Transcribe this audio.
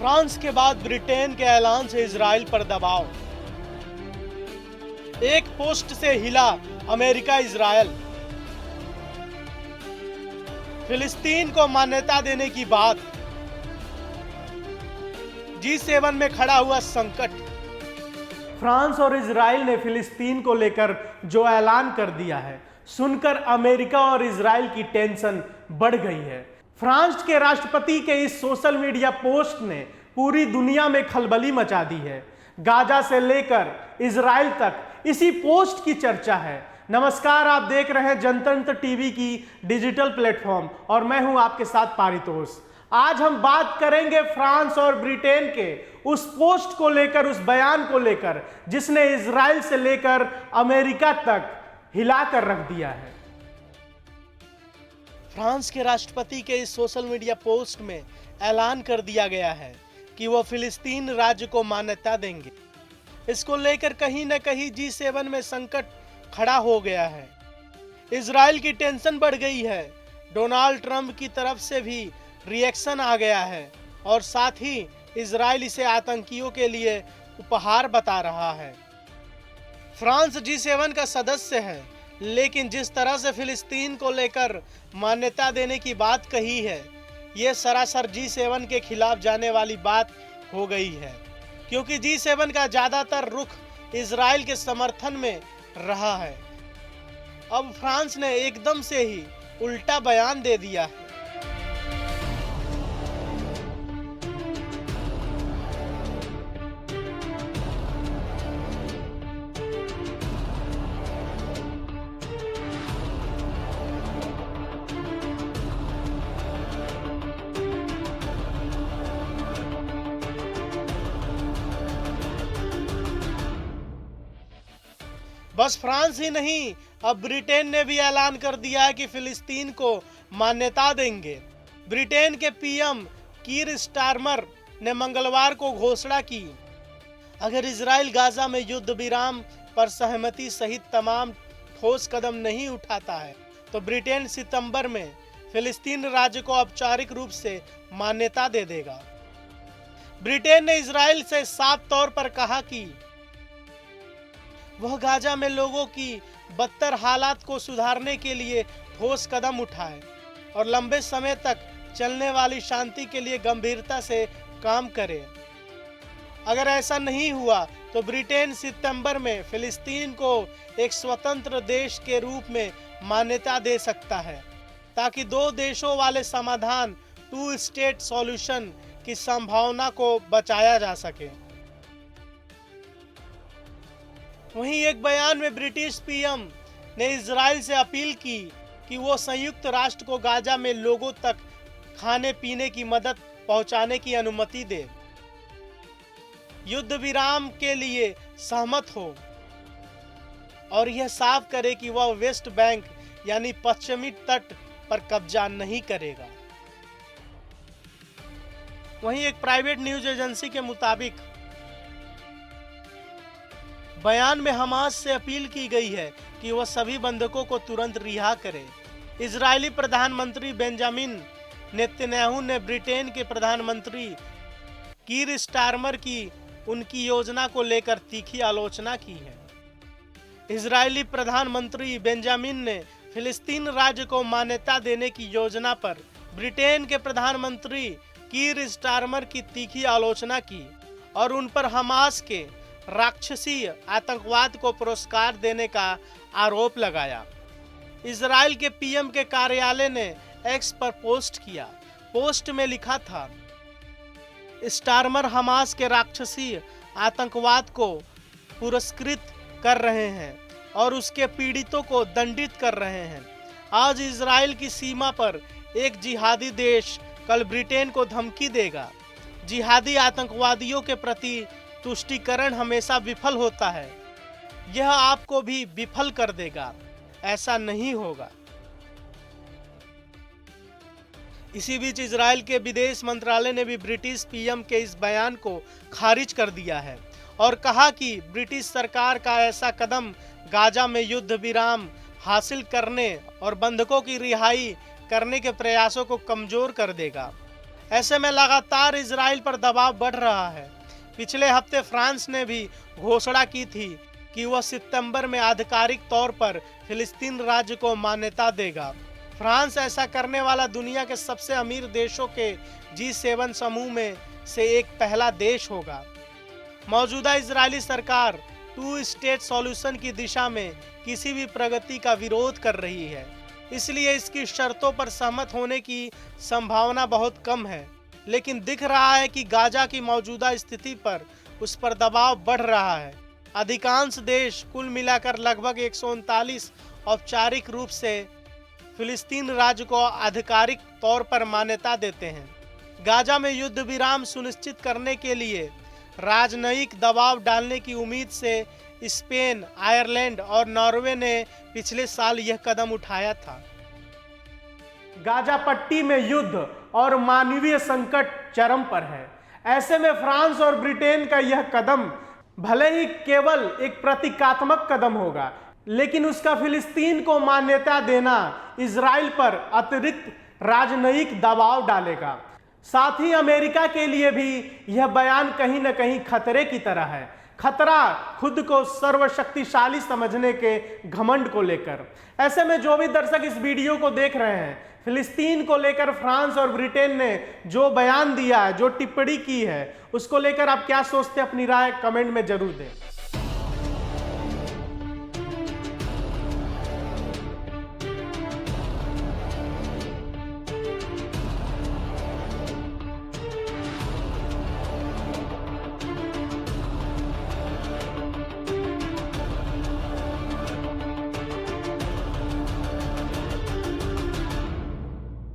France के बाद Britain के ऐलान से इजराइल पर दबाव। एक पोस्ट से हिला अमेरिका इजराइल। फिलिस्तीन को मान्यता देने की बात। G7 में खड़ा हुआ संकट। फ्रांस और इजराइल ने फिलिस्तीन को लेकर जो ऐलान कर दिया है, सुनकर अमेरिका और इजराइल की टेंशन बढ़ गई है। फ्रांस के राष्ट्रपति के इस सोशल मीडिया पोस्ट ने पूरी दुनिया में खलबली मचा दी है। गाजा से लेकर इजराइल तक इसी पोस्ट की चर्चा है। नमस्कार, आप देख रहे हैं जनतंत्र टीवी की डिजिटल प्लेटफॉर्म और मैं हूं आपके साथ पारितोष। आज हम बात करेंगे फ्रांस और ब्रिटेन के उस पोस्ट को लेकर, उस बयान को लेकर जिसने इजराइल से लेकर अमेरिका तक हिलाकर रख दिया है। फ्रांस के राष्ट्रपति के इस सोशल मीडिया पोस्ट में ऐलान कर दिया गया है कि वो फिलिस्तीन राज्य को मान्यता देंगे। इसको लेकर कहीं न कहीं G7 में संकट खड़ा हो गया है। इजराइल की टेंशन बढ़ गई है। डोनाल्ड ट्रंप की तरफ से भी रिएक्शन आ गया है और साथ ही इजराइल इसे आतंकियों के लिए उपहार बता रहा है। फ्रांस G7 का सदस्य है, लेकिन जिस तरह से फिलिस्तीन को लेकर मान्यता देने की बात कही है, ये सरासर G7 के खिलाफ जाने वाली बात हो गई है, क्योंकि G7 का ज्यादातर रुख इजराइल के समर्थन में रहा है। अब फ्रांस ने एकदम से ही उल्टा बयान दे दिया है। बस फ्रांस ही नहीं, अब ब्रिटेन ने भी ऐलान कर दिया है कि फिलिस्तीन को मान्यता देंगे। ब्रिटेन के पीएम कीर स्टारमर ने मंगलवार को घोषणा की, अगर इजराइल गाजा में युद्ध विराम पर सहमति सहित तमाम ठोस कदम नहीं उठाता है तो ब्रिटेन सितंबर में फिलिस्तीन राज्य को औपचारिक रूप से मान्यता दे देगा। ब्रिटेन ने इजराइल से साफ तौर पर कहा कि वह गाजा में लोगों की बदतर हालात को सुधारने के लिए ठोस कदम उठाए और लंबे समय तक चलने वाली शांति के लिए गंभीरता से काम करे। अगर ऐसा नहीं हुआ तो ब्रिटेन सितंबर में फिलिस्तीन को एक स्वतंत्र देश के रूप में मान्यता दे सकता है, ताकि दो देशों वाले समाधान, टू स्टेट सॉल्यूशन की संभावना को बचाया जा सके। वहीं एक बयान में ब्रिटिश पीएम ने इजराइल से अपील की कि वो संयुक्त राष्ट्र को गाजा में लोगों तक खाने पीने की मदद पहुंचाने की अनुमति दे, युद्ध विराम के लिए सहमत हो और यह साफ करे कि वह वेस्ट बैंक यानी पश्चिमी तट पर कब्जा नहीं करेगा। वहीं एक प्राइवेट न्यूज एजेंसी के मुताबिक बयान में हमास से अपील की गई है कि वह सभी बंधकों को तुरंत रिहा करे। इजरायली प्रधानमंत्री बेंजामिन नेतन्याहू ने ब्रिटेन के प्रधानमंत्री कीर स्टारमर की उनकी योजना को लेकर तीखी आलोचना की है। इजरायली प्रधानमंत्री बेंजामिन ने फिलिस्तीन राज्य को मान्यता देने की योजना पर ब्रिटेन के प्रधानमंत्री कीर स्टारमर की तीखी आलोचना की और उन पर हमास के राक्षसी आतंकवाद को पुरस्कार देने का आरोप लगाया। इजराइल के पीएम के कार्यालय ने एक्स पर पोस्ट किया। पोस्ट में लिखा था, स्टारमर हमास के राक्षसी आतंकवाद को पुरस्कृत कर रहे हैं और उसके पीड़ितों को दंडित कर रहे हैं। आज इजराइल की सीमा पर एक जिहादी देश कल ब्रिटेन को धमकी देगा। जिहादी आतंकवादियों के प्रति तुष्टीकरण हमेशा विफल होता है, यह आपको भी विफल कर देगा। ऐसा नहीं होगा। इसी बीच इजराइल के विदेश मंत्रालय ने भी ब्रिटिश पीएम के इस बयान को खारिज कर दिया है और कहा कि ब्रिटिश सरकार का ऐसा कदम गाजा में युद्ध विराम हासिल करने और बंधकों की रिहाई करने के प्रयासों को कमजोर कर देगा। ऐसे में लगातार इजराइल पर दबाव बढ़ रहा है। पिछले हफ्ते फ्रांस ने भी घोषणा की थी कि वह सितंबर में आधिकारिक तौर पर फिलिस्तीन राज्य को मान्यता देगा। फ्रांस ऐसा करने वाला दुनिया के सबसे अमीर देशों के G7 समूह में से एक पहला देश होगा। मौजूदा इजरायली सरकार 2 स्टेट सॉल्यूशन की दिशा में किसी भी प्रगति का विरोध कर रही है, इसलिए इसकी शर्तों पर सहमत होने की संभावना बहुत कम है। लेकिन दिख रहा है कि गाजा की मौजूदा स्थिति पर उस पर दबाव बढ़ रहा है। अधिकांश देश कुल मिलाकर लगभग 139 औपचारिक रूप से फिलिस्तीन राज्य को आधिकारिक तौर पर मान्यता देते हैं। गाजा में युद्ध विराम सुनिश्चित करने के लिए राजनयिक दबाव डालने की उम्मीद से स्पेन, आयरलैंड और नॉर्वे ने पिछले साल यह कदम उठाया था। गाजा पट्टी में युद्ध और मानवीय संकट चरम पर है। ऐसे में फ्रांस और ब्रिटेन का यह कदम भले ही केवल एक प्रतीकात्मक कदम होगा, लेकिन उसका फिलिस्तीन को मान्यता देना इजराइल पर अतिरिक्त राजनयिक दबाव डालेगा। साथ ही अमेरिका के लिए भी यह बयान कहीं न कहीं खतरे की तरह है। खतरा खुद को सर्वशक्तिशाली समझने के घमंड को लेकर। ऐसे में जो भी दर्शक इस वीडियो को देख रहे हैं, फिलिस्तीन को लेकर फ्रांस और ब्रिटेन ने जो बयान दिया है, जो टिप्पणी की है, उसको लेकर आप क्या सोचते हैं, अपनी राय कमेंट में जरूर दें।